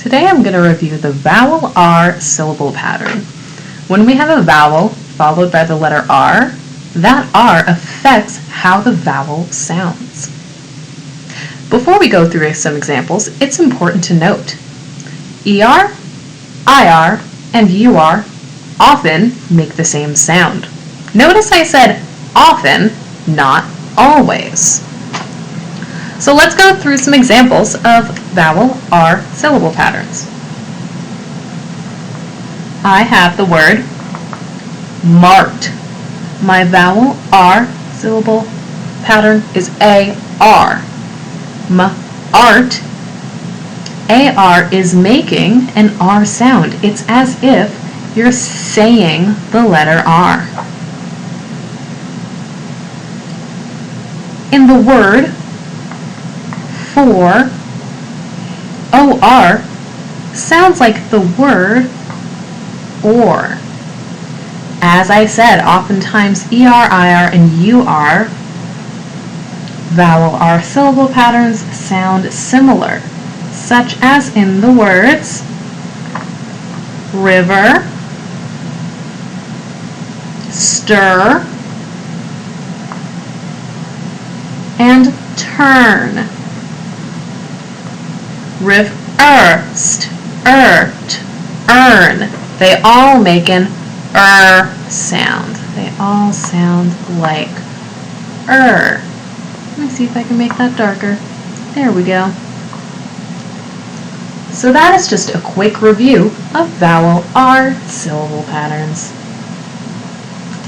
Today I'm going to review the vowel-R syllable pattern. When we have a vowel followed by the letter R, that R affects how the vowel sounds. Before we go through some examples, it's important to note ER, IR, and UR often make the same sound. Notice I said often, not always. So let's go through some examples of vowel-R syllable patterns. I have the word mart. My vowel-R syllable pattern is AR. Art. AR is making an R sound. It's as if you're saying the letter R. In the word for, OR sounds like the word or. As I said, oftentimes ER, IR, and UR vowel-R syllable patterns sound similar, such as in the words river, stir, and turn. Earn. They all make an sound. They all sound like Let me see if I can make that darker. There we go. So that is just a quick review of vowel-R syllable patterns.